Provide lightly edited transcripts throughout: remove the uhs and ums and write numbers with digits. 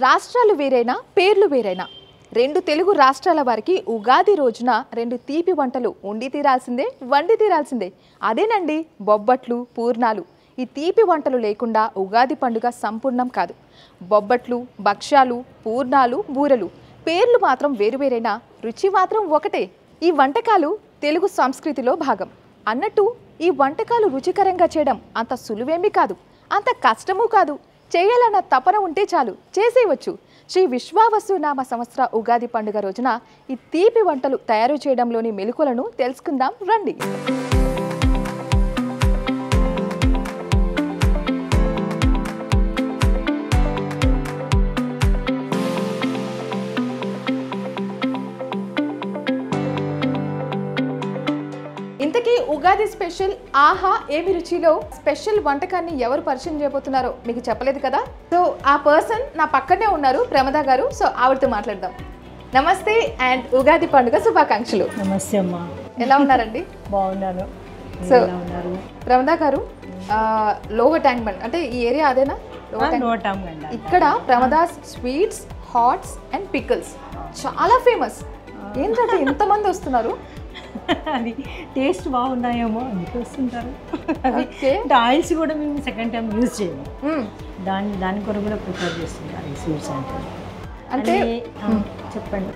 రాష్ట్రాలు వేరైనా పేర్లు వేరైనా రెండు తెలుగు రాష్ట్రాల వారికి ఉగాది రోజున రెండు తీపి వంటలు వండి తీరాల్సిందే అదేనండి బొబ్బట్లు పూర్ణాలు. ఈ తీపి వంటలు లేకుండా ఉగాది పండుగ సంపూర్ణం కాదు. బొబ్బట్లు భక్ష్యాలు పూర్ణాలు బూరెలు పేర్లు మాత్రం వేరువేరైనా రుచి మాత్రం ఒకటే. ఈ వంటకాలు తెలుగు సంస్కృతిలో భాగం అన్నట్టు ఈ వంటకాలు రుచికరంగా చేయడం అంత సులువేమీ కాదు, అంత కష్టమూ కాదు. చేయాలన్న తపన ఉంటే చాలు, చేసేయవచ్చు. శ్రీ విశ్వావసునామ సంవత్సర ఉగాది పండుగ రోజున ఈ తీపి వంటలు తయారు చేయడంలోని మెళకువలను తెలుసుకుందాం రండి. ఇంతకీ ఉగాది స్పెషల్ ఆహా ఏమి రుచిలో స్పెషల్ వంటకాన్ని ఎవరు పరిచయం చేయబోతున్నారో మీకు చెప్పలేదు కదా. సో ఆ పర్సన్ నా పక్కనే ఉన్నారు, ప్రమద గారు. సో ఆవిడతో మాట్లాడదాం. నమస్తే అండ్ ఉగాది పండుగ శుభాకాంక్షలు. నమస్తే అమ్మా, ఎలా ఉన్నారండి? బాగున్నాను. సో ప్రమద గారు, లోవర్ ట్యాంక్ బండ్ అంటే ఈ ఏరియా అదేనా? ఇక్కడ ప్రమదాస్ స్వీట్స్ హాట్స్ అండ్ పికల్స్ చాలా ఫేమస్. ఏంటంటే ఇంతమంది వస్తున్నారు, అది టేస్ట్ బాగున్నాయేమో అందుకు వస్తుంటారు. ఆయిల్స్ కూడా మేము సెకండ్ టైం యూజ్ చేయము, దాని కొరకు కూడా ప్రిపేర్ చేస్తుంటారు ఈ స్వీట్స్. అంటే చెప్పండి.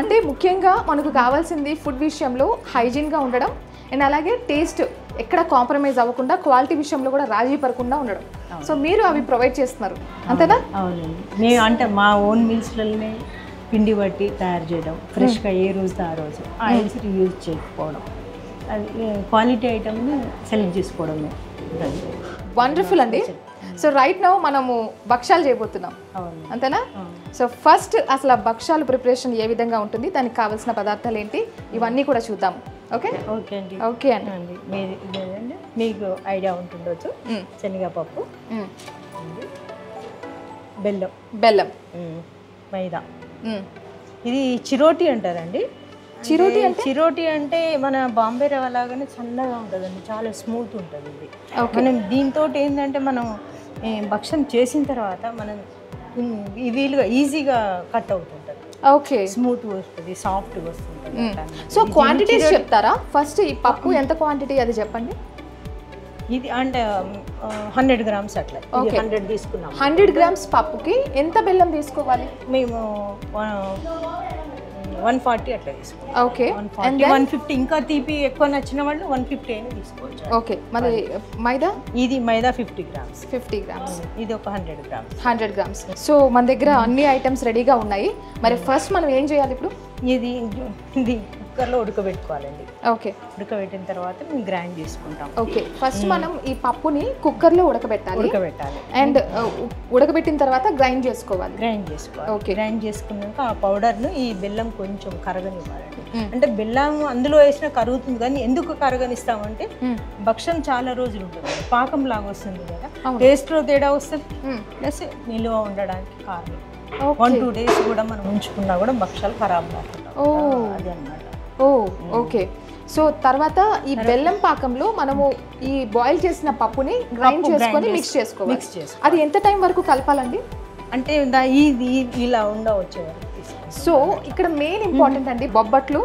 అంటే ముఖ్యంగా మనకు కావాల్సింది ఫుడ్ విషయంలో హైజీన్గా ఉండడం అండ్ అలాగే టేస్ట్ ఎక్కడ కాంప్రమైజ్ అవ్వకుండా క్వాలిటీ విషయంలో కూడా రాజీ పడకుండా ఉండడం. సో మీరు అవి ప్రొవైడ్ చేస్తున్నారు అంతేనా? అవునండి, మేము అంటే మా ఓన్ మిల్స్లనే పిండి బట్టి తయారు చేయడం, ఫ్రెష్గా ఏ రోజు ఆ రోజు, ఆయిల్స్ యూజ్ చేయకపోవడం, అది క్వాలిటీ ఐటమ్ని సెలెక్ట్ చేసుకోవడమే. వండర్ఫుల్ అండి. సో రైట్ నౌ మనము భక్ష్యాలు చేయబోతున్నాం అంతేనా? సో ఫస్ట్ అసలు భక్ష్యాలు ప్రిపరేషన్ ఏ విధంగా ఉంటుంది, దానికి కావాల్సిన పదార్థాలు ఏంటి, ఇవన్నీ కూడా చూద్దాం. ఓకే ఓకే అండి. ఓకే అండి. మీకు ఐడియా ఉంటుండొచ్చు. శనగపప్పు, బెల్లం, మైదా. ఇది చిరోటి అంటారండి. చిరోటి అంటే మన బాంబే రవ్వ లాగానే చల్లగా ఉంటుందండి, చాలా స్మూత్ ఉంటుంది ఇది. మనం దీంతో ఏంటంటే మనం భక్షం చేసిన తర్వాత మనం వీలుగా ఈజీగా కట్ అవుతుంటుంది. ఓకే, స్మూత్ వస్తుంది, సాఫ్ట్ వస్తుంది. సో క్వాంటిటీస్ చెప్తారా? ఫస్ట్ ఈ పప్పు ఎంత క్వాంటిటీ అది చెప్పండి. ఇది అంటే 100 grams అట్లా. 100 తీసుకున్నాం. 100 grams పప్పుకి ఎంత బెల్లం తీసుకోవాలి? మేము 140 అట్లా తీసుకోవాలి. ఓకే, 150 ఇంకా తీపి ఎక్కువ నచ్చిన వాళ్ళు 150 అయినా తీసుకోవచ్చు. ఓకే, మరి మైదా? ఇది మైదా 50 grams. 50 grams. ఇది ఒక 100 grams. 100 grams. సో మన దగ్గర అన్ని ఐటమ్స్ రెడీగా ఉన్నాయి. మరి ఫస్ట్ మనం ఏం చేయాలి ఇప్పుడు? ఇది కుక్కర్లో ఉడకబెట్టుకోవాలండి. ఓకే, ఉడకబెట్టిన తర్వాత మేము గ్రైండ్ చేసుకుంటాం. ఓకే, ఫస్ట్ మనం ఈ పప్పుని కుక్కర్లో ఉడకబెట్టాలి అండ్ ఉడకబెట్టిన తర్వాత గ్రైండ్ చేసుకోవాలి. ఓకే, గ్రైండ్ చేసుకున్నాక ఆ పౌడర్ను ఈ బెల్లం కొంచెం కరగనివ్వాలండి. అంటే బెల్లం అందులో వేసినా కరుగుతుంది, కానీ ఎందుకు కరగనిస్తామంటే భక్షం చాలా రోజులు ఉంటుంది, పాకం లాగా వస్తుంది కదా, టేస్ట్లో తేడా వస్తుంది, ప్లస్ నిలువ ఉండడానికి కారణం. 1-2 days కూడా మనం ఉంచుకున్నా కూడా భక్షాలు ఖరాబ్ కాకుండా అది అన్నమాట. ఓకే, సో తర్వాత ఈ బెల్లం పాకంలో మనము ఈ బాయిల్ చేసిన పప్పుని గ్రైండ్ చేసుకొని మిక్స్ చేసుకోవాలి. అది ఎంత టైం వరకు కలపాలండి? అంటే ఇలా ఉండవచ్చు. సో ఇక్కడ మెయిన్ ఇంపార్టెంట్ అండి బొబ్బట్లు,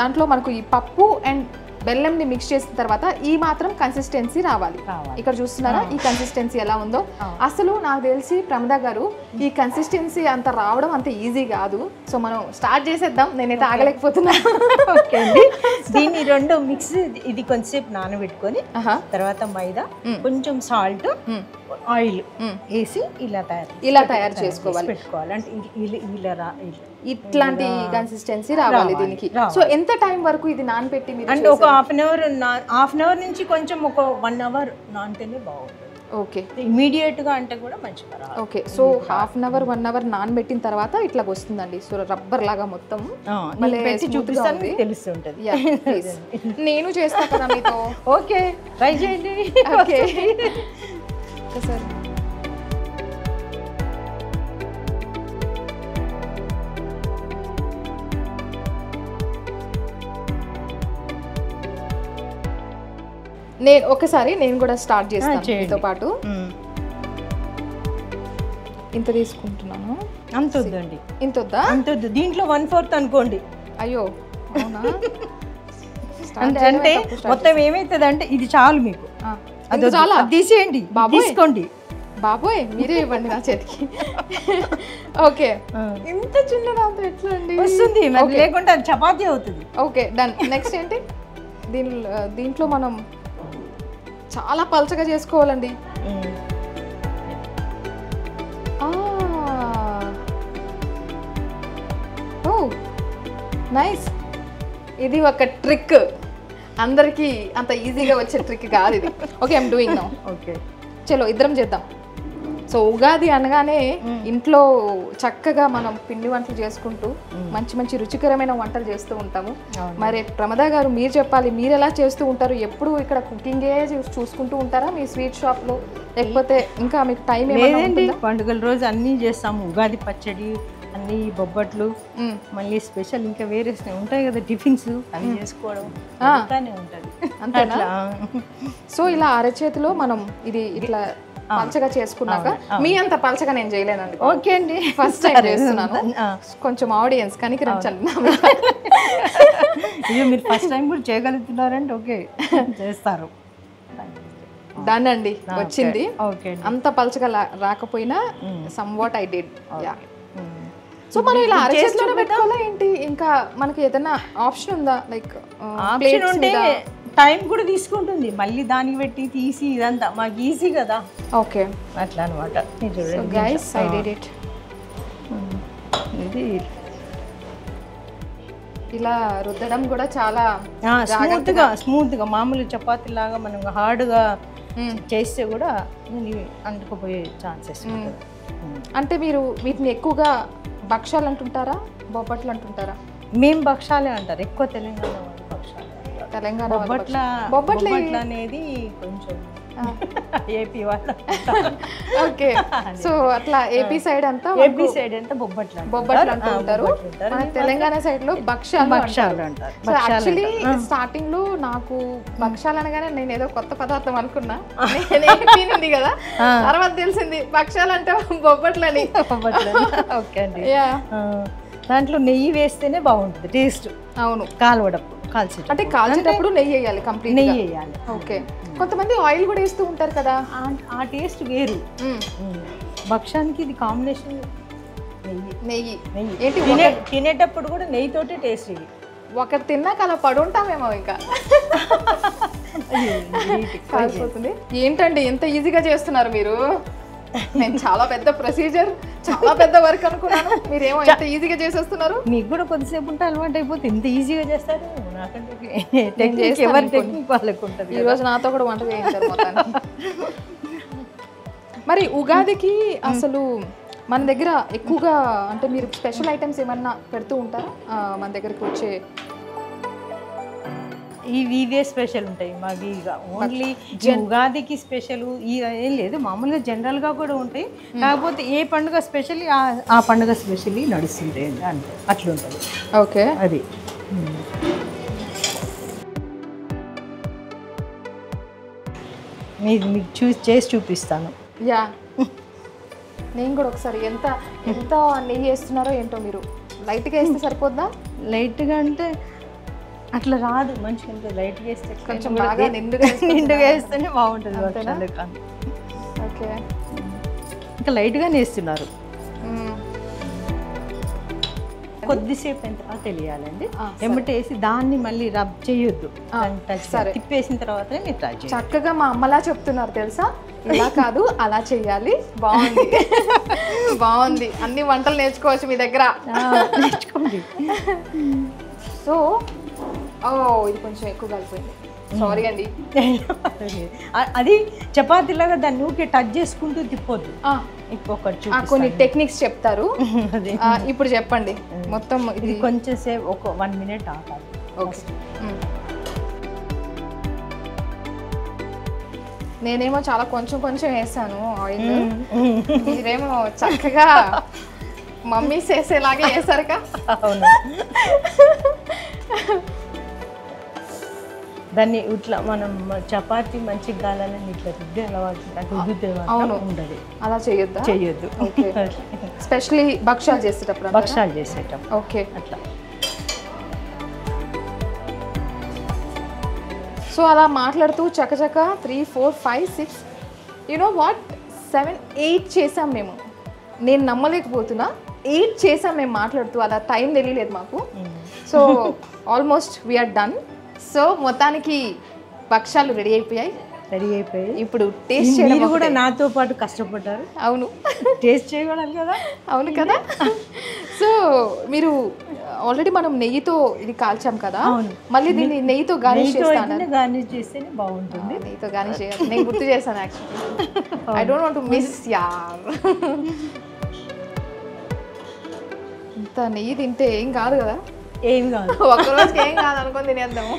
దాంట్లో మనకు ఈ పప్పు అండ్ బెల్లంని మిక్స్ చేసిన తర్వాత ఈ మాత్రం కన్సిస్టెన్సీ రావాలి. ఇక్కడ చూస్తున్నారా ఈ కన్సిస్టెన్సీ ఎలా ఉందో? అసలు నాకు తెలిసి ప్రమద గారు ఈ కన్సిస్టెన్సీ అంత రావడం అంత ఈజీ కాదు. సో మనం స్టార్ట్ చేసేద్దాం, నేనైతే ఆగలేకపోతున్నాను. దీన్ని రెండు మిక్స్, ఇది కొంచెంసేపు నానబెట్టుకొని తర్వాత మైదా, కొంచెం సాల్ట్, ఆయిల్ వేసి ఇలా తయారు చేసుకోవాలి, పెట్టుకోవాలి. అంటే ఇట్లాంటి కన్సిస్టెన్సీ రావాలి దీనికి. సో ఎంత టైం వరకు ఇది నానబెట్టి? అంటే ఒక హాఫ్ అన్ అవర్ నుంచి కొంచెం ఒక 1 hour నానితేనే బాగుంటుంది. ఓకే, ఇమీడియట్ గా అంటే కూడా మంచిగా. Okay, so half an hour 1 hour నానబెట్టిన తర్వాత ఇట్లా వస్తుందండి. సో రబ్బర్ లాగా మొత్తం చూపిస్తాను, తెలుస్తుంటది. నేను చేస్తా కదా మీతో. ఓకే, ట్రై చేయండి. Okay sir. నేను కూడా స్టార్ట్ చేస్తాను మీతో పాటు. ఇంత తీసుకుంటున్నాను. అంత వద్దండి, ఇంత వద్దా? అంత వద్దు. దీంట్లో 1/4 అనుకోండి. అయ్యో అవునా? అంటే మొత్తం ఏమైతుంది అంటే ఇది చాలు మీకు. అది చాలా తీసేయండి, తీసుకోండి. బాబోయ్ మీరే ఇవ్వండి నా చేతికి. ఓకే, ఇంత చిన్న దాంతో ఎట్లా అండి వస్తుంది, లేకుంటే అది చపాతీ అవుతుంది. Okay done. నెక్స్ట్ ఏంటి? దీంట్లో మనం చాలా పలచగా చేసుకోవాలండి. ఓ నైస్. ఇది ఒక ట్రిక్, అందరికీ అంత ఈజీగా వచ్చే ట్రిక్ కాదు ఇది. Okay I'm doing now. Okay చలో ఇద్దరం చేద్దాం. సో ఉగాది అనగానే ఇంట్లో చక్కగా మనం పిండి వంటలు చేసుకుంటూ మంచి మంచి రుచికరమైన వంటలు చేస్తూ ఉంటాము. మరి ప్రమద గారు మీరు చెప్పాలి, మీరు ఎలా చేస్తూ ఉంటారు? ఎప్పుడు ఇక్కడ కుకింగే చూసుకుంటూ ఉంటారా మీ స్వీట్ షాప్లో, లేకపోతే ఇంకా మీకు టైం లేదండి? పండుగల రోజు అన్నీ చేస్తాము. ఉగాది పచ్చడి, అన్ని బొబ్బట్లు, మళ్ళీ స్పెషల్ ఇంకా వేరే ఉంటాయి కదా టిఫిన్స్, అవి చేసుకోవడం ఉంటుంది. అంతేనా? సో ఇలా అరచేతిలో మనం ఇది ఇట్లా పలచగా చేసుకున్నాక, మీ అంత పలచగా నేను చేయలేనండి. ఓకే అండి, ఫస్ట్ టైం చేస్తున్నాను. కొంచెం ఆడియన్స్ కనికరించండి. ఇది మీరు ఫస్ట్ టైం కూడా చేయగలుగుతున్నారంటే ఓకే చేస్తారు. డన్ అండి, వచ్చింది. అంత పలచగా రాకపోయినా some what I did. Yeah. So మనం ఇలా అరచేతిలోనే పెట్టుకోవాలా ఏంటి? ఇంకా మనకి ఏదైనా ఆప్షన్ ఉందా? లైక్ ఆప్షన్ ఉంటే టైం కూడా తీసుకుంటుంది, మళ్ళీ దానికి పెట్టి తీసి ఇదంతా మాకు ఈజీ కదా. ఓకే అట్లా అనమాట. So guys I did it. ఇది ఇలా రుద్దడం కూడా చాలా స్మూత్గా మామూలు చపాతీ లాగా మనం హార్డ్గా చేస్తే కూడా అంటుకుపోయే ఛాన్సెస్ ఉంటుంది. అంటే మీరు వీటిని ఎక్కువగా భక్షాలు అంటుంటారా, బొబ్బట్లు అంటుంటారా? మేము భక్షాలే అంటారు ఎక్కువ, తెలంగాణ వాళ్ళు భక్షాలు. తెలంగాణ బొబ్బట్లు అనేది కొంచెం ఏపీ వాళ్ళు. ఓకే, సో అట్లా ఏపీ సైడ్ అంతా బొబ్బట్లు అంటుంటారు, తెలంగాణ సైడ్ లో భక్షాలు అంటారు. సో యాక్చువల్లీ స్టార్టింగ్ లో నాకు భక్షాలు అనగానే నేను ఏదో కొత్త పదార్థం అనుకున్నా, తినింది కదా, తర్వాత తెలిసింది భక్షాలు అంటే బొబ్బట్లు అని. ఓకే అండి. దాంట్లో నెయ్యి వేస్తేనే బాగుంటుంది టేస్ట్. అవును, కాల్వడప్పుడు అంటే కాల్చేటప్పుడు నెయ్యి వేయాలి, కంప్లీట్ నెయ్యి వేయాలి. ఓకే, కొంతమంది ఆయిల్ కూడా వేస్తూ ఉంటారు కదా, ఆ టేస్ట్ వేరు. భక్షానికి ఇది కాంబినేషన్ నెయ్యి. ఏంటి తినేటప్పుడు కూడా నెయ్యితోటే టేస్ట్. ఇది ఒకటి తిన్నాక అలా పడుంటామేమో ఇంకా. ఏంటండి ఎంత ఈజీగా చేస్తున్నారు మీరు? నేను చాలా పెద్ద ప్రొసీజర్, చాలా పెద్ద వర్క్ అనుకున్నాను, మీరేమో ఎంత ఈజీగా చేసేస్తున్నారు. మీకు కూడా కొద్దిసేపు ఉంటే అలవాటు అయిపోతే ఇంత ఈజీగా చేస్తారు. నాకంటే ఎవరి టెక్నిక్ వాళ్ళకు ఉంటుంది. ఈరోజు నాతో కూడా వంట చేయించారు మొత్తాన్ని. మరి ఉగాదికి అసలు మన దగ్గర ఎక్కువగా అంటే మీరు స్పెషల్ ఐటమ్స్ ఏమన్నా పెడుతూ ఉంటారా మన దగ్గరికి వచ్చే? ఇవే స్పెషల్ ఉంటాయి మాకు. ఇక ఓన్లీ ఉగాదికి స్పెషల్ ఏం లేదు, మామూలుగా జనరల్గా కూడా ఉంటాయి. కాకపోతే ఏ పండుగ స్పెషల్ ఆ పండుగ స్పెషల్ నడుస్తుంటాయి అంటే అట్లుంటుంది. ఓకే, అది మీకు చేసి చూపిస్తాను. యా, నేను కూడా ఒకసారి ఎంత నెయ్యి వేస్తున్నారో ఏంటో. మీరు లైట్గా వేస్తే సరిపోద్దా? లైట్గా అంటే అట్లా రాదు మంచిగా, లైట్గా వేస్తే కొంచెం బాగా నిండుగా వేస్తేనే బాగుంటుంది. ఓకే, ఇంకా లైట్గానే వేస్తున్నారు. కొద్దిసేపు అయిన తర్వాత తెలియాలండి, ఎమ్మటి వేసి దాన్ని మళ్ళీ రబ్ చేయొద్దు. తిప్పేసిన తర్వాతనే మీరు ట్రై చేయండి. చక్కగా మా అమ్మలా చెప్తున్నారు తెలుసా, ఇలా కాదు అలా చెయ్యాలి. బాగుంది బాగుంది, అన్ని వంటలు నేర్చుకోవచ్చు మీ దగ్గర. నేర్చుకోండి. సో ఇది కొంచెం ఎక్కువ కలిపోయింది, సారీ అండి. అది చపాతీలాగా దాన్ని ఊకే టచ్ చేసుకుంటూ తిప్పొద్దు. ఇంకొకటి కొన్ని టెక్నిక్స్ చెప్తారు, ఇప్పుడు చెప్పండి మొత్తం. ఇది కొంచెం సేపు ఒక 1 minute ఆగాలి. ఓకే, నేనేమో చాలా కొంచెం వేసాను ఆయిల్, మీరేమో చక్కగా మమ్మీ చేసేలాగే వేసారుగా. అవును, దాన్ని ఇట్లా మనం చపాతి మంచిగా కావాలని ఇట్లా రుద్ది అలవాటు అట్లా రుద్దితే మాత్రం ఉండదు. అలా చేయొద్దా? చెయ్యొద్దు. స్పెషల్లీ భక్షాలు చేసేటప్పుడు. భక్షాలు చేసేటప్పుడు ఓకే. అట్లా. సో అలా మాట్లాడుతూ చకచక 3, 4, 5, 6 యునో వాట్ 7, 8 చేసాం మేము. నేను నమ్మలేకపోతున్నా, 8 చేసాం మేము మాట్లాడుతూ. అలా టైం తెలియలేదు మాకు. So almost we are done. సో మొత్తానికి భక్షాలు రెడీ అయిపోయాయి. ఇప్పుడు టేస్ట్ చేయడం. మీరు కూడా నాతో పాటు కష్టపడ్డారు. అవును, టేస్ట్ చేయగలరు కదా. అవును కదా. సో మీరు ఆల్రెడీ మనం నెయ్యితో ఇది కాల్చాం కదా, మళ్ళీ దీన్ని నెయ్యితో గార్నిష్ చేస్తాను. గార్నిష్ చేస్తేనే బాగుంటుంది. నెయ్యితో గార్నిష్ చేయాలి. నేను గుర్తు చేస్తాను actually. I don't want to miss యార్. ఇంత నెయ్యి తింటే ఏం కాదు కదా. ఏమి కాదు, ఒక్కరోజుకి ఏం కాదు అనుకొని తినేద్దాము.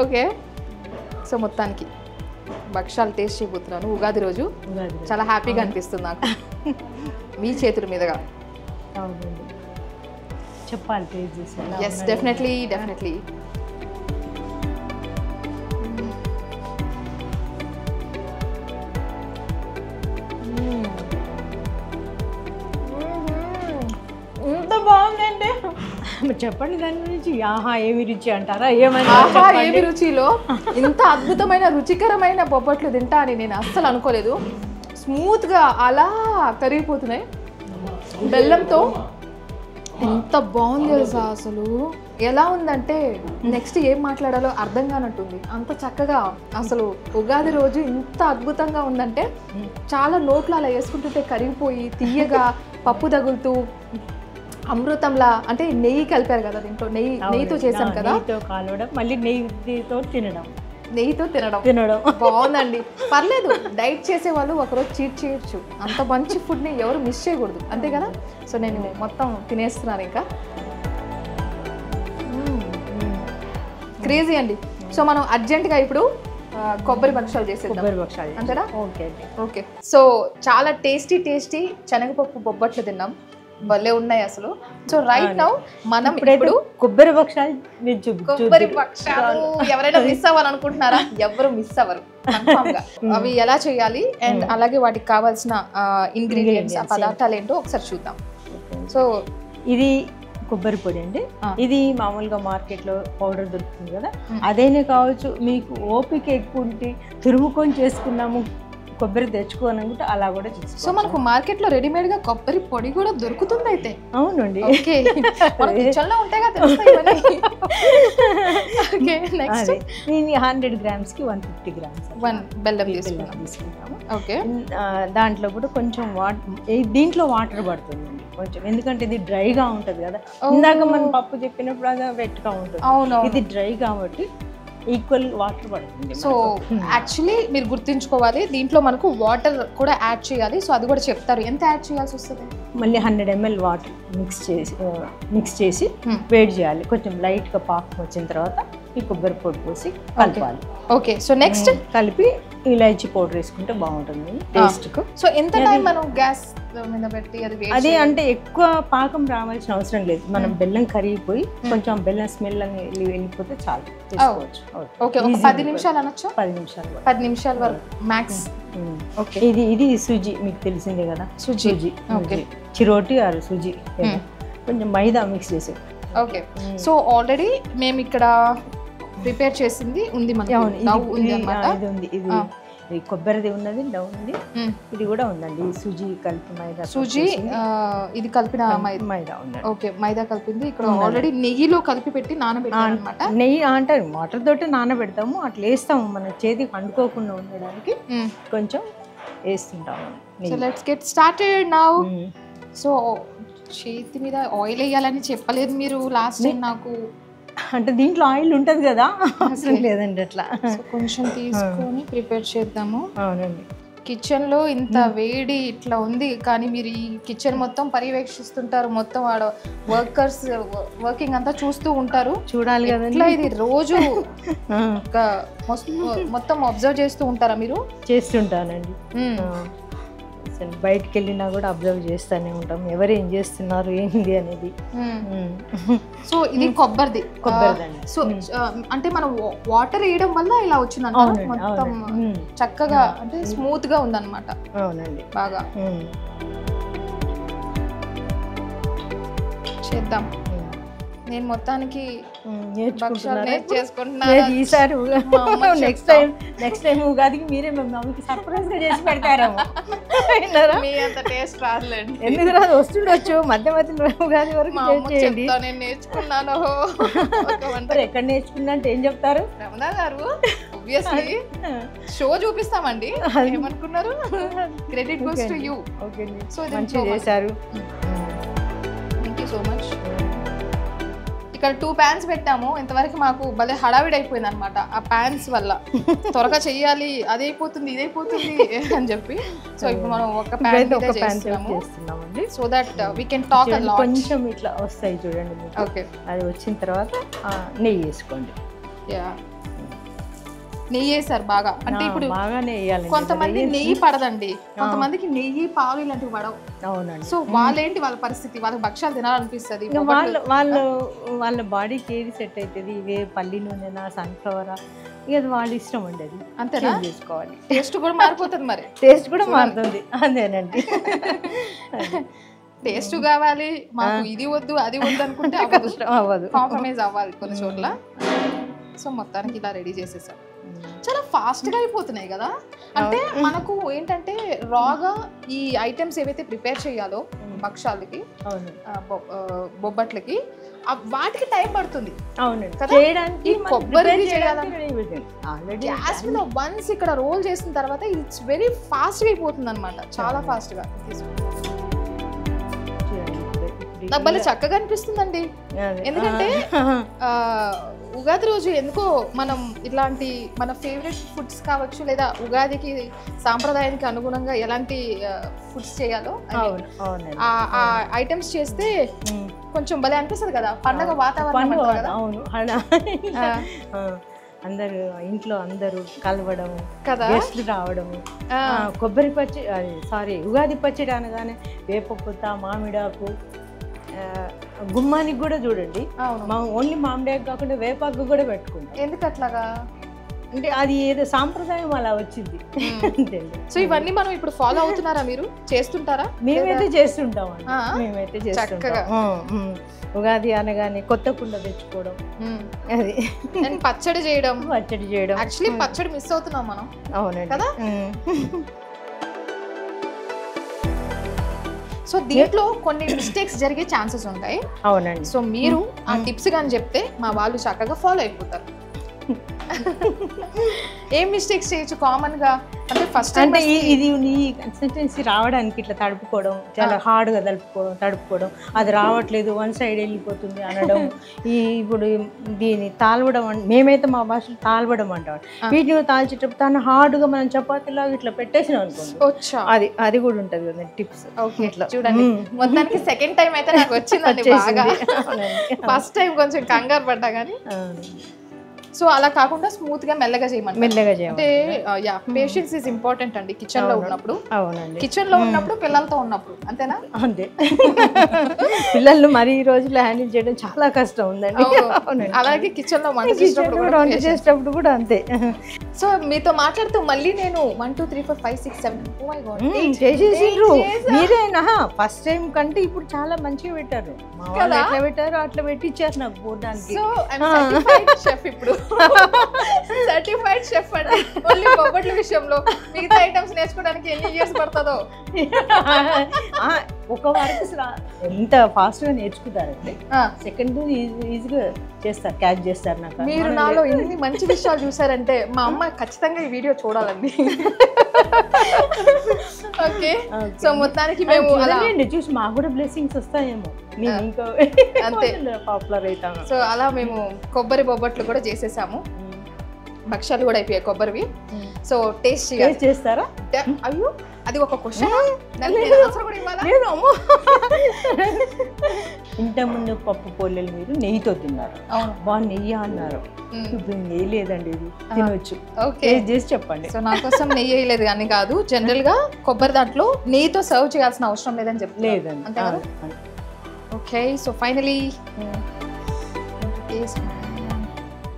ఓకే. సో మొత్తానికి భక్షాలు టేస్ట్ చేయబోతున్నాను ఉగాది రోజు. చాలా హ్యాపీగా అనిపిస్తుంది నాకు మీ చేతుల మీదుగా. చెప్పాలి టేస్ట్ చేసి. Yes, definitely definitely. ఎంత బాగుందంటే చెప్పండి దాని గురించి. ఆహా ఏమి రుచి అంటారా? ఏమైనా ఏమి రుచిలో ఇంత అద్భుతమైన రుచికరమైన బొబ్బట్లు తింటా అని నేను అస్సలు అనుకోలేదు. స్మూత్గా అలా కరిగిపోతున్నాయి బెల్లంతో. ఎంత బాగుంది తెలుసా అసలు. ఎలా ఉందంటే నెక్స్ట్ ఏం మాట్లాడాలో అర్థం కానట్టుంది. అంత చక్కగా అసలు ఉగాది రోజు ఇంత అద్భుతంగా ఉందంటే చాలా నోట్లు అలా వేసుకుంటుంటే కరిగిపోయి తీయగా పప్పు తగులుతూ అమృతంలా. అంటే నెయ్యి కలిపారు కదా దీంట్లో, నెయ్యితో చేశాం కదా. మళ్ళీ నెయ్యితో తినడం బాగుందండి. పర్లేదు, డైట్ చేసే వాళ్ళు ఒకరోజు చీట్ చేయొచ్చు. అంత మంచి ఫుడ్ని ఎవరు మిస్ చేయకూడదు, అంతే కదా. సో నేను మొత్తం తినేస్తున్నాను ఇంకా. క్రేజీ అండి. సో మనం అర్జెంట్గా ఇప్పుడు కొబ్బరి భక్షాలు చేసేద్దాం, అంతేనా? ఓకే. సో చాలా టేస్టీ శనగపప్పు బొబ్బట్లు తిన్నాం, భలే ఉన్నాయి అసలు. సో రైట్ నౌ మనం ఇప్పుడు కొబ్బరి భక్షాలు ఎవరైనా మిస్ అవ్వాలనుకుంటున్నారా? ఎవరు మిస్ అవ్వరు కన్ఫర్మ్ గా. అవి ఎలా చేయాలి అండ్ అలాగే వాటికి కావాల్సిన ఇంగ్రీడియంట్స్, ఆ పదార్థాలు ఏంటో ఒకసారి చూద్దాం. సో ఇది కొబ్బరి పొడి అండి. ఇది మామూలుగా మార్కెట్లో పౌడర్ దొరుకుతుంది కదా, అదేనే కావచ్చు. మీకు ఓపిక ఎక్కువ ఉంటే తురుముకొని చేసుకున్నాము, కొబ్బరి తెచ్చుకోవాలనుకుంటే అలా కూడా చేసుకోవచ్చు. సో మనకు మార్కెట్లో రెడీమేడ్ గా కొబ్బరి పొడి కూడా దొరుకుతుంది అయితే. అవునండి. ఓకే, కిచెన్లో ఉంటాయి కదా తెలుస్తాయి ఇవన్నీ. ఓకే, నెక్స్ట్ 100 గ్రామ్స్కి 150 గ్రామ్స్ 1 బెల్లం తీసుకుంటాము. ఓకే, దాంట్లో కూడా కొంచెం దీంట్లో వాటర్ పడుతుందండి కొంచెం, ఎందుకంటే ఇది డ్రైగా ఉంటుంది కదా. ఇందాక మనం పప్పు చెప్పినప్పుడు అది వెట్గా ఉంటుంది. అవును, ఇది డ్రై కాబట్టి ఈక్వల్ వాటర్ పడుతుంది. సో యాక్చువల్లీ మీరు గుర్తుంచుకోవాలి, దీంట్లో మనకు వాటర్ కూడా యాడ్ చేయాలి. సో అది కూడా చెప్తారు, ఎంత యాడ్ చేయాల్సి వస్తుంది. మళ్ళీ 100 ml వాటర్ మిక్స్ చేసి వేడి చేయాలి. కొంచెం లైట్గా పాకం వచ్చిన తర్వాత ఈ కొబ్బరి పొడి పోసి కలపాలి. ఓకే, సో నెక్స్ట్ కలిపి ఇలాచీ పౌడర్ వేసుకుంటే బాగుంటుంది టేస్ట్కు. సో ఎంత టైం మనం గ్యాస్ మీద పెట్టి అది అంటే ఎక్కువ పాకం రావాల్సిన అవసరం లేదు. మనం బెల్లం కరిగిపోయి కొంచెం బెల్లం స్మెల్ అని వెళ్ళిపోతే చాలు, చేసుకోవచ్చు. ఓకే, ఒక 10 నిమిషాలు అనొచ్చు. 10 నిమిషాల వరకు మ్యాక్స్. ఓకే, ఇది సూజీ మీకు తెలిసిందే కదా. సూజీ. ఓకే, చిరోటి ఆర్ సూజీ కొంచెం మైదా మిక్స్ చేసి. ఓకే, సో ఆల్రెడీ మేము ఇక్కడ ప్రిపేర్ చేసింది ఉంది మనకి. ఇది కొబ్బరిది ఉన్నది, డౌ ఉంది, ఇది కూడా ఉందండి. సూజీ కలిపి మైదా, సూజీ ఇది కలిపిన మైదా ఉంది. ఓకే, మైదా కలిపింది ఇక్కడ ఆల్రెడీ నెయ్యిలో కలిపి పెట్టి నానబెట్టాం అన్నమాట. నెయ్యి అంటే వాటర్ తోటి నానబెడతాము, అట్లా వేస్తాము మన చేతికి అంటుకోకుండా ఉండడానికి కొంచెం వేస్తుంటాము. So let's get started now. So చేతి మీద ఆయిల్ వేయాలని చెప్పలేదు మీరు లాస్ట్ టైం నాకు. అంటే దీంట్లో ఆయిల్ ఉంటుంది కదా, అవసరం లేదండి అట్లా. కొంచెం తీసుకొని ప్రిపేర్ చేద్దాము. అవునండి. కిచెన్లో ఇంత వేడి ఇట్లా ఉంది, కానీ మీరు ఈ కిచెన్ మొత్తం పర్యవేక్షిస్తుంటారు, మొత్తం ఆడ వర్కర్స్ వర్కింగ్ అంతా చూస్తూ ఉంటారు. చూడాలి కదా ఇట్లా ఇది రోజు మొత్తం అబ్జర్వ్ చేస్తూ ఉంటారా మీరు? చేస్తుంటానండి. అసలు బయటికి వెళ్ళినా కూడా అబ్జర్వ్ చేస్తూనే ఉంటాం, ఎవరు ఏం చేస్తున్నారు ఏంది అనేది. సో ఇది కొబ్బరిది. కొబ్బరిదండి. సో అంటే మనం వాటర్ వేయడం వల్ల ఇలా వచ్చిందంట, మొత్తం చక్కగా అంటే స్మూత్ గా ఉందన్నమాట. అవునండి, బాగా చేద్దాం. నేను మొత్తానికి ఈసారి నెక్స్ట్ టైం ఉగాదికి మీరే మా మమ్మీకి సర్ప్రైజ్ గా చేసి పెడతారేమో. ఎందుకు రాదు, వస్తుండొచ్చు మధ్య మధ్య ఉగాది వరకు చేయండి. నేను నేర్చుకున్నాను. ఎక్కడ నేర్చుకున్నా అంటే ఏం చెప్తారు? రమణ గారు ఆబ్వియస్లీ షో చూపిస్తామండి, ఏమనుకున్నారు? Credit goes to you. Okay, so మంచిగా చేశారు. Thank you so much. ఇక్కడ 2 pans పెట్టాము. ఇంతవరకు మాకు భలే హడావిడి అయిపోయింది అనమాట ఆ ప్యాన్స్ వల్ల. త్వరగా చెయ్యాలి, అదైపోతుంది ఇదైపోతుంది అని చెప్పి. సో ఇప్పుడు మనం ఒక ప్యాన్ చేస్తున్నామండి, so that we can talk a lot. కొంచెం ఇట్లా వస్తాయి చూడండి. ఓకే, అది వచ్చిన తర్వాత నెయ్యి వేసుకోండి. యా, నెయ్యి వేసారు బాగా. అంటే ఇప్పుడు బాగానే వేయాలి. కొంతమంది నెయ్యి పడదండి, కొంతమందికి నెయ్యి పాలు ఇలాంటివి పడవు. అవునండి. సో వాళ్ళేంటి వాళ్ళ పరిస్థితి, వాళ్ళకి భక్ష్యాలు తినాలనిపిస్తుంది. వాళ్ళ బాడీకి ఏది సెట్ అవుతుంది, ఇవే పల్లి నూనెనా సన్ఫ్లవరా, ఇక వాళ్ళ ఇష్టం అండి. అది అంతేనా చేసుకోవాలి. టేస్ట్ కూడా మారిపోతుంది, మరి టేస్ట్ కూడా మారుతుంది. అదేనండి, టేస్ట్ కావాలి మాకు, ఇది వద్దు అది వద్దు అనుకుంటే అవ్వదు, కాంప్రమైజ్ అవ్వాలి కొన్ని చోట్ల. సో మొత్తానికి ఇలా రెడీ చేసేసాం. చాలా ఫాస్ట్ గా అయిపోతున్నాయి కదా. అంటే మనకు ఏంటంటే రాగా ఈ ఐటమ్స్ ఏవైతే ప్రిపేర్ చేయాలో భక్షాలకి, బొబ్బట్లకి, వాటికి టైం పడుతుంది. చేయడానికి కొబ్బరి గ్యాస్ మీద వన్స్ ఇక్కడ రోల్ చేసిన తర్వాత ఇట్స్ వెరీ ఫాస్ట్ గా అయిపోతుంది అనమాట, చాలా ఫాస్ట్ గా. నాకు భలే చక్కగా అనిపిస్తుందండి, ఎందుకంటే ఉగాది రోజు ఎందుకో మనం ఇట్లాంటి మన ఫేవరెట్ ఫుడ్స్ కావచ్చు, లేదా ఉగాదికి సాంప్రదాయానికి అనుగుణంగా ఎలాంటి ఫుడ్స్ చేయాలో ఆ ఐటమ్స్ చేస్తే కొంచెం భలే అనిపిస్తుంది కదా, పండగ వాతావరణం కదా. అందరు ఇంట్లో అందరూ కలవడం కదా, గెస్ట్లు రావడము, కొబ్బరి పచ్చడి ఉగాది పచ్చడి అనగానే వేప పుత్త, మామిడాకు, గుమ్మానికి కూడా చూడండి ఓన్లీ మామిడాకు కాకుండా వేపాకు కూడా పెట్టుకుంటాం. ఎందుకు అట్లాగా అంటే అది ఏదో సాంప్రదాయం అలా వచ్చింది. సో ఇవన్నీ మనం ఇప్పుడు ఫాలో అవుతున్నారా, మీరు చేస్తుంటారా? మేమైతే చేస్తుంటాం అండి, మేమైతే చేస్తుంటాం. ఉగాది అనగానే కొత్త కుండ తెచ్చుకోవడం, అది పచ్చడి చేయడం. యాక్చువల్లీ పచ్చడి మిస్ అవుతున్నాం మనం. అవునండి కదా. సో దీంట్లో కొన్ని మిస్టేక్స్ జరిగే ఛాన్సెస్ ఉంటాయి. అవునండి. సో మీరు ఆ టిప్స్ కానీ చెప్తే మా వాళ్ళు చక్కగా ఫాలో అయిపోతారు. ఏం మిస్టేక్స్ చేయొచ్చు కామన్ గా? అంటే ఫస్ట్ అంటే ఇది నీ కన్సిస్టెన్సీ రావడానికి ఇట్లా తడుపుకోవడం, చాలా హార్డ్ గా తడుపుకోవడం, అది రావట్లేదు, వన్ సైడ్ వెళ్ళిపోతుంది అనడం. ఇప్పుడు దీన్ని తాల్వడం, మేమైతే మా భాషలో తాల్వడం అంటాం. వీటిని తాల్చేటప్పుడు తను హార్డ్ గా మనం చపాతీలాగా ఇట్లా పెట్టేసినాం అనుకోండి, అది కూడా ఉంటది కదా టిప్స్. ఇట్లా చూడండి, మొత్తానికి సెకండ్ టైం అయితే నాకు వచ్చిందండి బాగా. ఫస్ట్ టైం కొంచెం కంగారు పడ్డా కానీ. సో అలా కాకుండా స్మూత్ గా మెల్లగా చేయమంటే అంటే పేషెన్స్ ఈజ్ ఇంపార్టెంట్ అండి కిచెన్ లో ఉన్నప్పుడు. అవునండి, కిచెన్ లో ఉన్నప్పుడు, పిల్లలతో ఉన్నప్పుడు అంతేనా? అంతే. పిల్లలు మరి ఈ రోజుల్లో హ్యాండిల్ చేయడం చాలా కష్టం ఉందండి. అలాగే కిచెన్ లో వంట చేసేటప్పుడు కూడా అంతే. సో మీతో మాట్లాడుతూ మళ్ళీ నేను 1 2 3 4 5 6 7 చేసేసిండ్రు మీరేనా? ఫస్ట్ టైం కంటే ఇప్పుడు చాలా మంచిగా పెట్టారు. ఎట్లా పెట్టారు అట్లా పెట్టించారు నాకు బోర్డానికి. So I am certified chef ఇప్పుడు. సర్టిఫైడ్ షెఫ్ అండి ఓన్లీ బొబ్బట్ల విషయంలో. మిగతా ఐటమ్స్ నేర్చుకోవడానికి ఎన్ని ఇయర్స్ పడుతుందో. ఒక వరకు ఎంత ఫాస్ట్ గా నేర్చుకుంటారంటే సెకండ్ ఈజీగా చేస్తారు, క్యాచ్ చేస్తారు. నాకు మీరు నాలో ఎన్ని మంచి విషయాలు చూసారంటే మా అమ్మ ఖచ్చితంగా ఈ వీడియో చూడాలండి. ఓకే, సో మొత్తానికి మేము చూసి మాకు కూడా బ్లెస్సింగ్స్ వస్తాయేమో, ఇంకా అంతే పాపులర్ అవుతాం. సో అలా మేము కొబ్బరి బొబ్బట్లు కూడా చేసేసాము, భక్ష్యాలు కూడా అయిపోయాయి కొబ్బరివి. సో టేస్ట్ చేస్తారా? అయ్యో అది ఒక క్వశ్చన్ లేదు అమ్మో. ఇంతకుముందు పప్పు పొల్లలు మీరు నెయ్యితో తిన్నారు, బాగా నెయ్యి అన్నారు, ఇప్పుడు నెయ్యి లేదండి, ఇది తినొచ్చు. టేస్ట్ చేసి చెప్పండి. సో నా కోసం నెయ్యి వేయలేదు కానీ కాదు, జనరల్ గా కొబ్బరి దాంట్లో నెయ్యితో సర్వ్ చేయాల్సిన అవసరం లేదని చెప్పి లేదండి. అంతే కదా. ఓకే, సో ఫైనలీ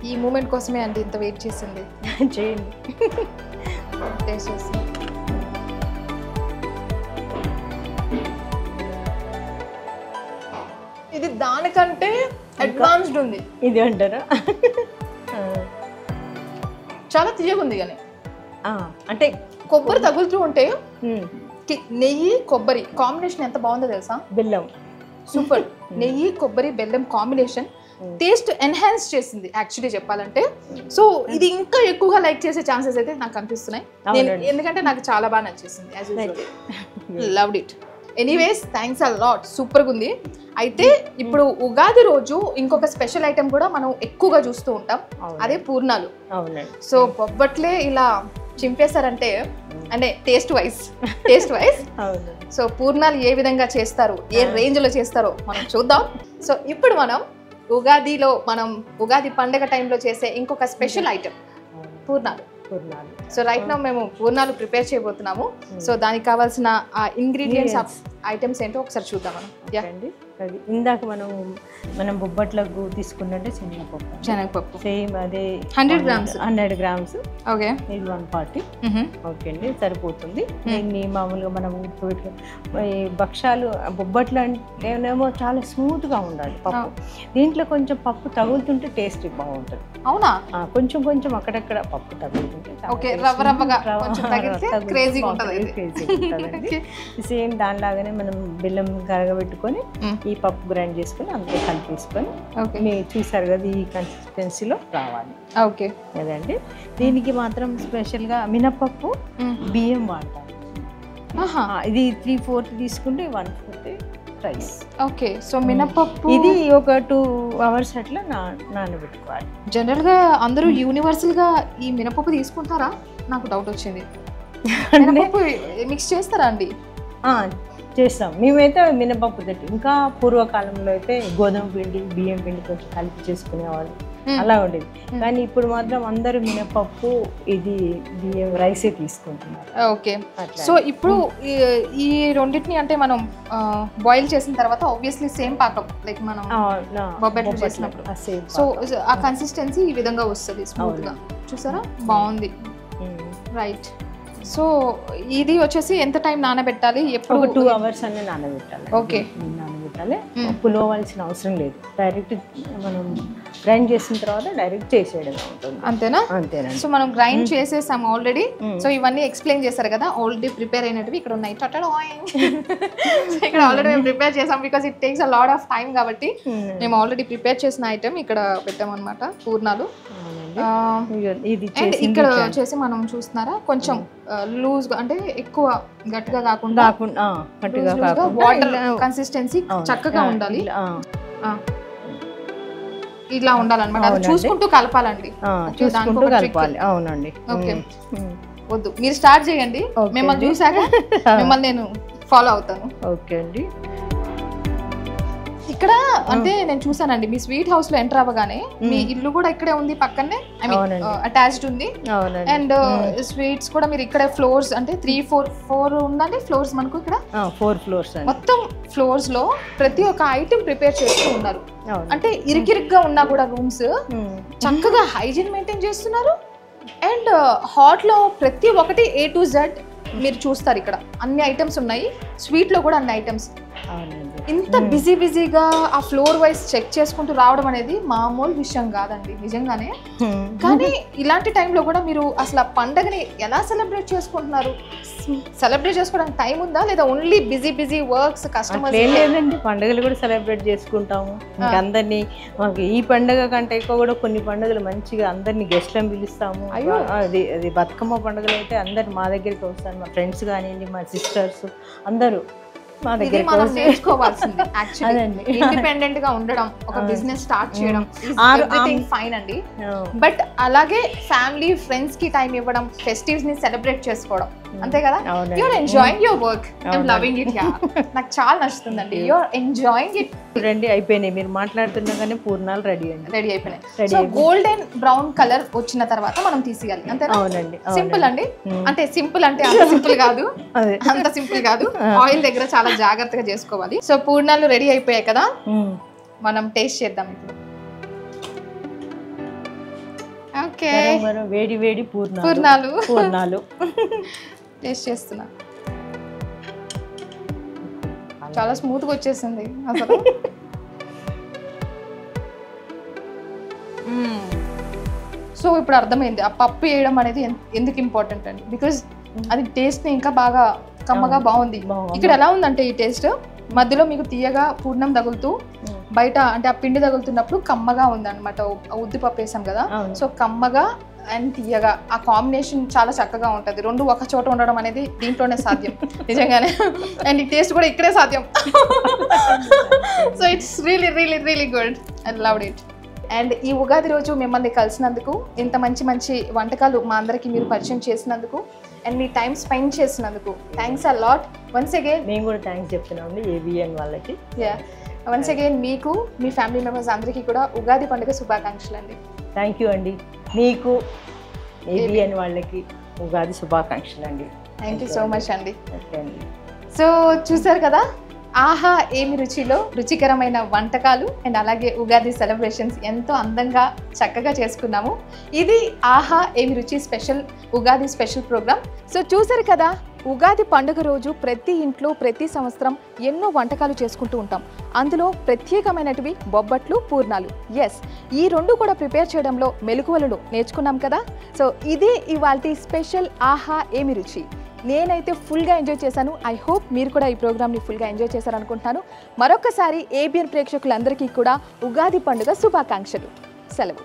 ఈ మూమెంట్ కోసమే అండి ఇంత వెయిట్ చేసింది. చేయండి. టేస్ట్ చేసి ఇది దానికంటే అడ్వాన్స్డ్ ఉంది. ఇది అంటారా? చాలా తీయగుంది కానీ అంటే కొబ్బరి తగులుతూ ఉంటే నెయ్యి కొబ్బరి కాంబినేషన్ ఎంత బాగుందో తెలుసా? బెల్లం సూపర్. నెయ్యి కొబ్బరి బెల్లం కాంబినేషన్ టేస్ట్ ఎన్హాన్స్ చేసింది యాక్చువల్లీ చెప్పాలంటే. సో ఇది ఇంకా ఎక్కువగా లైక్ చేసే ఛాన్సెస్ అయితే నాకు కనిపిస్తున్నాయి, ఎందుకంటే నాకు చాలా బాగా నచ్చేసింది. Loved it. Anyways thanks a lot, సూపర్గా ఉంది. అయితే ఇప్పుడు ఉగాది రోజు ఇంకొక స్పెషల్ ఐటెం కూడా మనం ఎక్కువగా చూస్తూ ఉంటాం, అదే పూర్ణాలు. సో బొబ్బట్లే ఇలా చింపేశారంటే అంటే టేస్ట్ వైజ్ సో పూర్ణాలు ఏ విధంగా చేస్తారు, ఏ రేంజ్ లో చేస్తారో మనం చూద్దాం. సో ఇప్పుడు మనం ఉగాదిలో ఉగాది పండగ టైంలో చేసే ఇంకొక స్పెషల్ ఐటెం పూర్ణాలు. సో రైట్ నౌ మేము పూర్ణాలు ప్రిపేర్ చేయబోతున్నాము. సో దానికి కావాల్సిన ఇంగ్రీడియంట్స్ ఐటమ్స్ ఏంటో ఒకసారి చూద్దాం మనం. అది ఇందాక మనం బొబ్బట్లకు తీసుకున్నట్టే శనగపప్పు సేమ్ అదే 100 గ్రామ్స్. ఓకే, ఇది 140. ఓకే అండి, సరిపోతుంది. దీన్ని మామూలుగా మనం ఈ భక్షాలు బొబ్బట్లు అంటేనేమో చాలా స్మూత్గా ఉండాలి పప్పు. దీంట్లో కొంచెం పప్పు తగులుతుంటే టేస్ట్ బాగుంటుంది. అవునా? కొంచెం కొంచెం అక్కడక్కడ పప్పు తగులుతుంటే సేమ్ దానిలాగానే మనం బెల్లం కరగబెట్టుకొని ఈ పప్పు గ్రైండ్ చేసుకొని అందులో కలిపేసుకొని మీరు చూసారు కదా ఈ కన్సిస్టెన్సీలో రావాలి. ఓకే అదండి. దీనికి మాత్రం స్పెషల్గా మినపప్పు బియ్యం వాడతాం. ఇది 3/4 తీసుకుంటే 1/4 రైస్. ఓకే, సో మినపప్పు ఇది ఒక 2 hours అట్లా నానబెట్టుకోవాలి. జనరల్ గా అందరూ యూనివర్సల్ గా ఈ మినపప్పు తీసుకుంటారా? నాకు డౌట్ వచ్చింది. మినపప్పు మిక్స్ చేస్తారా అండి? చేస్తాం మేమైతే మినపప్పు తోటి. ఇంకా పూర్వకాలంలో అయితే గోధుమ పిండి బియ్యం పిండి కొంచెం కలిపి చేసుకునేవాళ్ళు, అలా ఉండేది. కానీ ఇప్పుడు మాత్రం అందరూ మినపప్పు ఇది బియ్యం రైసే తీసుకుంటున్నారు. ఓకే, సో ఇప్పుడు ఈ రెండింటిని అంటే మనం బాయిల్ చేసిన తర్వాత ఆబ్వియస్లీ సేమ్ పాకం లైక్ మనం బొబ్బట్లు చేసినప్పుడు సో ఆ కన్సిస్టెన్సీ ఈ విధంగా వస్తుంది స్మూత్ గా. చూసారా, బాగుంది. రైట్. సో ఇది వచ్చేసి ఎంత టైం నానబెట్టాలి? ఎప్పుడు? 2 hours అన్నీ నానబెట్టాలి. ఓకే, నానబెట్టాలి. పులోవాల్సిన అవసరం లేదు, డైరెక్ట్ మనం గ్రైండ్ చేసిన తర్వాత డైరెక్ట్ చేసేయడం ఉంటుంది. అంతేనా? అంతేనా. సో మనం గ్రైండ్ చేసేసాం ఆల్రెడీ. సో ఇవన్నీ ఎక్స్ప్లెయిన్ చేశారు కదా, ఆల్రెడీ ప్రిపేర్ అయినవి ఇక్కడ ఉన్నాయి. ఇక్కడ ఆల్రెడీ మేము ప్రిపేర్ చేసాం because it takes a lot of time కాబట్టి మేము ఆల్రెడీ ప్రిపేర్ చేసిన ఐటమ్ ఇక్కడ పెట్టామన్నమాట, పూర్ణాలు. అండ్ ఇక్కడ వచ్చేసి మనం చూస్తున్నారా కొంచెం లూజ్ గా అంటే ఎక్కువ గట్టిగా కాకుండా వాటర్ కన్సిస్టెన్సీ చక్కగా ఉండాలి, ఇలా ఉండాలన్నమాట. అది చూసుకుంటూ కలపాలండి. చూసుకుంటూ కలపాలి. అవునండి. ఓకే, వద్దు మీరు స్టార్ట్ చేయండి, మిమ్మల్ని చూసాక మిమ్మల్ని నేను ఫాలో అవుతాను. ఓకే అండి. ఇక్కడ అంటే నేను చూసానండి మీ స్వీట్ హౌస్ లో ఎంటర్ అవ్వగానే మీ ఇల్లు కూడా ఇక్కడే ఉంది పక్కనే, ఐ మీన్ అటాచ్డ్ ఉంది. అండ్ స్వీట్స్ కూడా మీరు ఇక్కడ ఫ్లోర్స్ అంటే 3-4 ఉందండి ఫ్లోర్స్ మనకు ఇక్కడ 4 floors మొత్తం ఫ్లోర్స్ లో ప్రతి ఒక్క ఐటమ్ ప్రిపేర్ చేస్తూ ఉన్నారు. అంటే ఇరికిరిగ్గా ఉన్నా కూడా రూమ్స్ చక్కగా హైజీన్ మెయింటైన్ చేస్తున్నారు. అండ్ హాట్ లో ప్రతి ఒక్కటి A to Z మీరు చూస్తారు. ఇక్కడ అన్ని ఐటమ్స్ ఉన్నాయి, స్వీట్ లో కూడా అన్ని ఐటమ్స్. ఇంత బిజీగా ఆ ఫ్లోర్ వైజ్ చెక్ చేసుకుంటూ రావడం అనేది మామూలు విషయం కాదండి నిజంగానే. కానీ ఇలాంటి టైంలో కూడా మీరు అసలు ఆ పండగని ఎలా సెలబ్రేట్ చేసుకుంటున్నారు? సెలబ్రేట్ చేసుకోవడానికి టైం ఉందా లేదా ఓన్లీ బిజీ వర్క్స్ కస్టమర్స్? లేదండి, పండుగలు కూడా సెలబ్రేట్ చేసుకుంటాము. ఇంకా అందరినీ మనకి ఈ పండుగ కంటే ఎక్కువ కూడా కొన్ని పండుగలు మంచిగా అందరినీ గెస్ట్లను పిలుస్తాము. అది బతుకమ్మ పండుగలు అయితే అందరు మా దగ్గరికి వస్తారు, మా ఫ్రెండ్స్ కానివ్వండి, మా సిస్టర్స్ అందరూ మా దగ్గర నేర్చుకోవాల్సింది. ఇండిపెండెంట్ గా ఉండడం, ఒక బిజినెస్ స్టార్ట్ చేయడం ఎవ్రీథింగ్ ఫైన్ అండి. బట్ అలాగే ఫ్యామిలీ ఫ్రెండ్స్ కి టైం ఇవ్వడం, ఫెస్టివ్స్ ని సెలబ్రేట్ చేసుకోవడం అంతే కదా? You are enjoying your work, I'm loving it. Yeah, నాకు చాలా నచ్చుతుందండి. You're enjoying it. చూడండి అయిపోయినాయి, మీరు మాట్లాడుతున్నాగానే పూర్ణాలు రెడీ అయిపోయినాయి. సో గోల్డెన్ బ్రౌన్ కలర్ వచ్చిన తర్వాత మనం తీసేయాలి, అంతేనా? అవునండి. సింపుల్ అండి. అంటే సింపుల్ అంటే అంత సింపుల్ కాదు, అంత సింపుల్ కాదు. ఆయిల్ దగ్గర చాలా జాగ్రత్తగా చేసుకోవాలి. సో పూర్ణాలు రెడీ అయిపోయాయి కదా, మనం టేస్ట్ చేద్దాం ఇప్పుడు. ఓకే, వేడి వేడి పూర్ణాలు టేస్ట్ చేస్తున్నా. చాలా స్మూత్ గా వచ్చేసింది అసలు. సో ఇప్పుడు అర్థమైంది ఆ పప్పు వేయడం అనేది ఎందుకు ఇంపార్టెంట్ అండి. బికాజ్ అది టేస్ట్ ని ఇంకా బాగా కమ్మగా బాగుంది. ఇక్కడ ఎలా ఉందంటే ఈ టేస్ట్ మధ్యలో మీకు తీయగా పూర్ణం తగులుతూ, బయట అంటే ఆ పిండి తగులుతున్నప్పుడు కమ్మగా ఉంది అనమాట. ఉద్దిపప్పు వేసాం కదా, సో కమ్మగా అండ్ తీయగా ఆ కాంబినేషన్ చాలా చక్కగా ఉంటుంది. రెండు ఒక చోట ఉండడం అనేది దీంట్లోనే సాధ్యం నిజంగానే. అండ్ ఈ టేస్ట్ కూడా ఇక్కడే సాధ్యం. So it's really really really good. I loved it. And ఈ ఉగాది రోజు మిమ్మల్ని కలిసినందుకు, ఇంత మంచి మంచి వంటకాలు మా అందరికి మీరు పరిచయం చేసినందుకు, అండ్ మీ టైం స్పెండ్ చేసినందుకు thanks a lot. Once again మేము కూడా థ్యాంక్స్ చెప్తున్నామండి ఏబిఎన్ వాళ్ళకి. వన్స్ అగైన్ మీకు, మీ ఫ్యామిలీ మెంబర్స్ అందరికీ కూడా ఉగాది పండుగ శుభాకాంక్షలు అండి. థ్యాంక్ యూ అండి. మీకు ఏబిఎన్ వాళ్ళకి ఉగాది శుభాకాంక్షలు అండి. థ్యాంక్ యూ సో మచ్ అండి. ఓకే అండి. సో చూసారు కదా, ఆహా ఏమి రుచిలో రుచికరమైన వంటకాలు అండ్ అలాగే ఉగాది సెలబ్రేషన్స్ ఎంతో అందంగా చక్కగా చేసుకున్నాము. ఇది ఆహా ఏమి రుచి special Ugadi special program. So చూసారు కదా, ఉగాది పండుగ రోజు ప్రతి ఇంట్లో ప్రతి సంవత్సరం ఎన్నో వంటకాలు చేసుకుంటూ ఉంటాం. అందులో ప్రత్యేకమైనటివి బొబ్బట్లు, పూర్ణాలు. ఎస్, ఈ రెండు కూడా ప్రిపేర్ చేయడంలో మెలకువలను నేర్చుకున్నాం కదా. సో ఇదే ఇవాల్టి స్పెషల్ ఆహా ఏమి రుచి. నేనైతే ఫుల్గా ఎంజాయ్ చేశాను. ఐ హోప్ మీరు కూడా ఈ ప్రోగ్రామ్ని ఫుల్గా ఎంజాయ్ చేశారనుకుంటున్నాను. మరొకసారి ఏబిఎన్ ప్రేక్షకులందరికీ కూడా ఉగాది పండుగ శుభాకాంక్షలు. సెలవు.